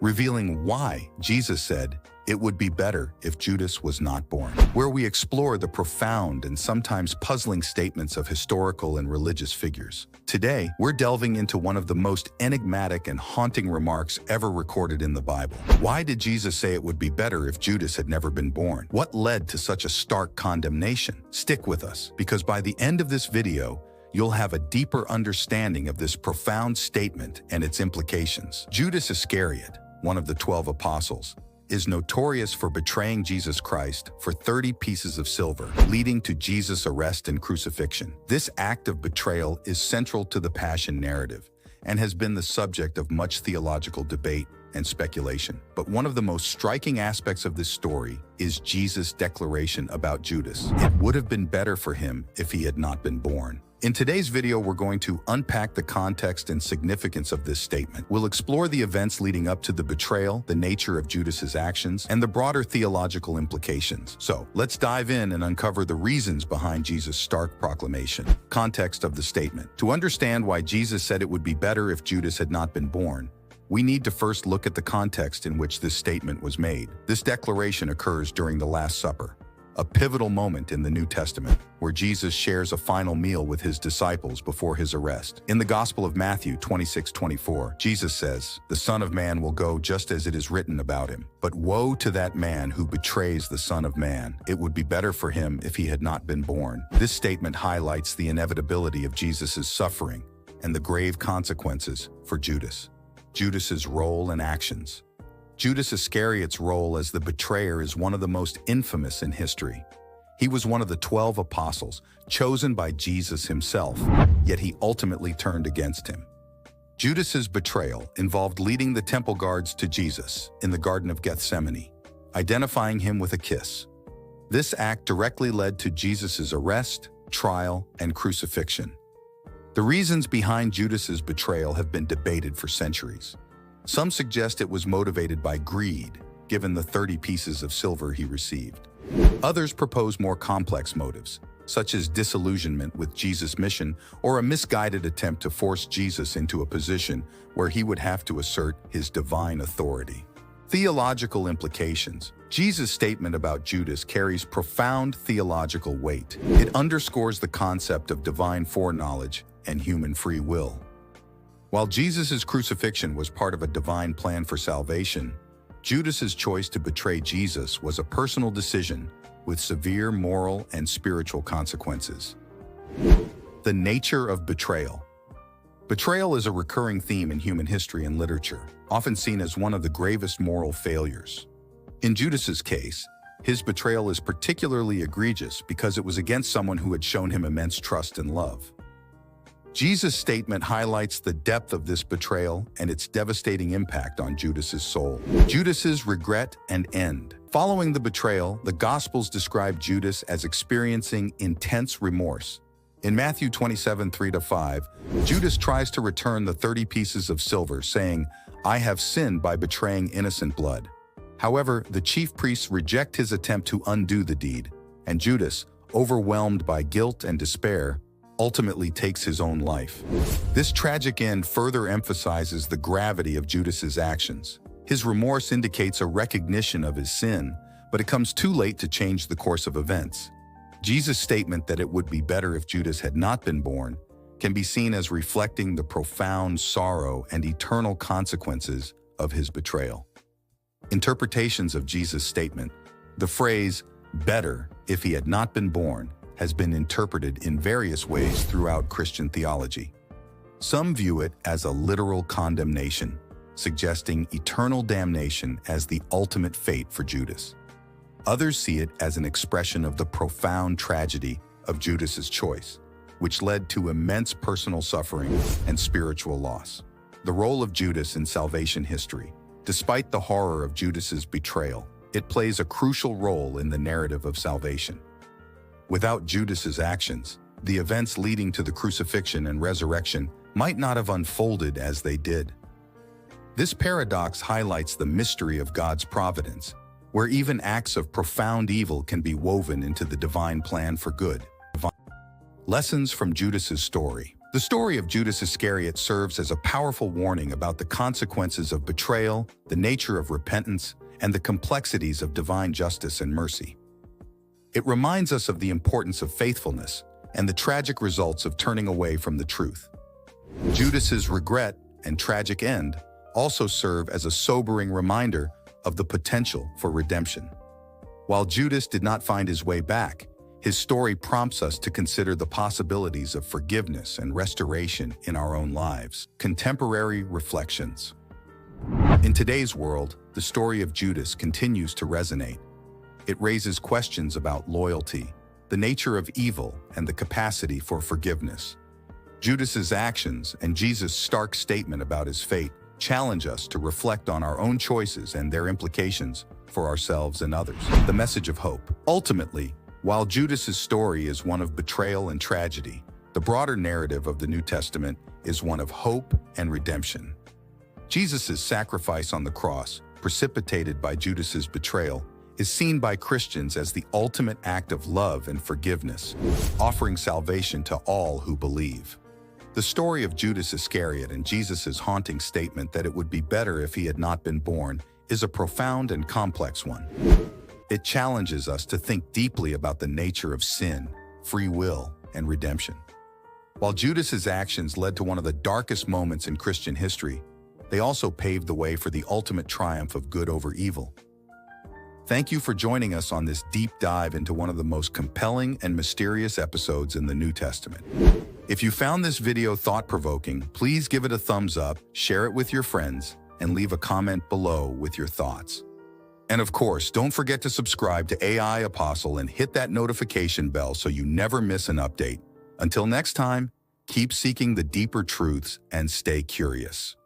revealing why Jesus said it would be better if Judas was not born, where we explore the profound and sometimes puzzling statements of historical and religious figures. Today, we're delving into one of the most enigmatic and haunting remarks ever recorded in the Bible. Why did Jesus say it would be better if Judas had never been born? What led to such a stark condemnation? Stick with us, because by the end of this video, you'll have a deeper understanding of this profound statement and its implications. Judas Iscariot, one of the 12 apostles, is notorious for betraying Jesus Christ for 30 pieces of silver, leading to Jesus' arrest and crucifixion. This act of betrayal is central to the Passion narrative and has been the subject of much theological debate and speculation. But one of the most striking aspects of this story is Jesus' declaration about Judas. It would have been better for him if he had not been born. In today's video, we're going to unpack the context and significance of this statement. We'll explore the events leading up to the betrayal, the nature of Judas's actions, and the broader theological implications. So, let's dive in and uncover the reasons behind Jesus' stark proclamation. Context of the statement. To understand why Jesus said it would be better if Judas had not been born, we need to first look at the context in which this statement was made. This declaration occurs during the Last Supper, a pivotal moment in the New Testament, where Jesus shares a final meal with his disciples before his arrest. In the Gospel of Matthew 26:24, Jesus says, "The Son of Man will go just as it is written about him. But woe to that man who betrays the Son of Man. It would be better for him if he had not been born." This statement highlights the inevitability of Jesus' suffering and the grave consequences for Judas. Judas's role and actions. Judas Iscariot's role as the betrayer is one of the most infamous in history. He was one of the 12 apostles, chosen by Jesus himself, yet he ultimately turned against him. Judas's betrayal involved leading the temple guards to Jesus in the Garden of Gethsemane, identifying him with a kiss. This act directly led to Jesus' arrest, trial, and crucifixion. The reasons behind Judas's betrayal have been debated for centuries. Some suggest it was motivated by greed, given the 30 pieces of silver he received. Others propose more complex motives, such as disillusionment with Jesus' mission or a misguided attempt to force Jesus into a position where he would have to assert his divine authority. Theological implications. Jesus' statement about Judas carries profound theological weight. It underscores the concept of divine foreknowledge and human free will. While Jesus' crucifixion was part of a divine plan for salvation, Judas's choice to betray Jesus was a personal decision with severe moral and spiritual consequences. The nature of betrayal. Betrayal is a recurring theme in human history and literature, often seen as one of the gravest moral failures. In Judas's case, his betrayal is particularly egregious because it was against someone who had shown him immense trust and love. Jesus' statement highlights the depth of this betrayal and its devastating impact on Judas's soul. Judas's regret and end. Following the betrayal, the Gospels describe Judas as experiencing intense remorse. In Matthew 27:3-5, Judas tries to return the 30 pieces of silver, saying, "I have sinned by betraying innocent blood." However, the chief priests reject his attempt to undo the deed, and Judas, overwhelmed by guilt and despair, ultimately takes his own life. This tragic end further emphasizes the gravity of Judas's actions. His remorse indicates a recognition of his sin, but it comes too late to change the course of events. Jesus' statement that it would be better if Judas had not been born can be seen as reflecting the profound sorrow and eternal consequences of his betrayal. Interpretations of Jesus' statement. The phrase, "better if he had not been born," has been interpreted in various ways throughout Christian theology. Some view it as a literal condemnation, suggesting eternal damnation as the ultimate fate for Judas. Others see it as an expression of the profound tragedy of Judas's choice, which led to immense personal suffering and spiritual loss. The role of Judas in salvation history. Despite the horror of Judas's betrayal, it plays a crucial role in the narrative of salvation. Without Judas's actions, the events leading to the crucifixion and resurrection might not have unfolded as they did. This paradox highlights the mystery of God's providence, where even acts of profound evil can be woven into the divine plan for good. Lessons from Judas's story. The story of Judas Iscariot serves as a powerful warning about the consequences of betrayal, the nature of repentance, and the complexities of divine justice and mercy. It reminds us of the importance of faithfulness and the tragic results of turning away from the truth. Judas's regret and tragic end also serve as a sobering reminder of the potential for redemption. While Judas did not find his way back, his story prompts us to consider the possibilities of forgiveness and restoration in our own lives. Contemporary reflections. In today's world, the story of Judas continues to resonate. It raises questions about loyalty, the nature of evil, and the capacity for forgiveness. Judas's actions and Jesus' stark statement about his fate challenge us to reflect on our own choices and their implications for ourselves and others. The message of hope. Ultimately, while Judas's story is one of betrayal and tragedy, the broader narrative of the New Testament is one of hope and redemption. Jesus' sacrifice on the cross, precipitated by Judas's betrayal, is seen by Christians as the ultimate act of love and forgiveness, offering salvation to all who believe. The story of Judas Iscariot and Jesus' haunting statement that it would be better if he had not been born is a profound and complex one. It challenges us to think deeply about the nature of sin, free will, and redemption. While Judas's actions led to one of the darkest moments in Christian history, they also paved the way for the ultimate triumph of good over evil. Thank you for joining us on this deep dive into one of the most compelling and mysterious episodes in the New Testament. If you found this video thought-provoking, please give it a thumbs up, share it with your friends, and leave a comment below with your thoughts. And of course, don't forget to subscribe to AI Apostle and hit that notification bell so you never miss an update. Until next time, keep seeking the deeper truths and stay curious.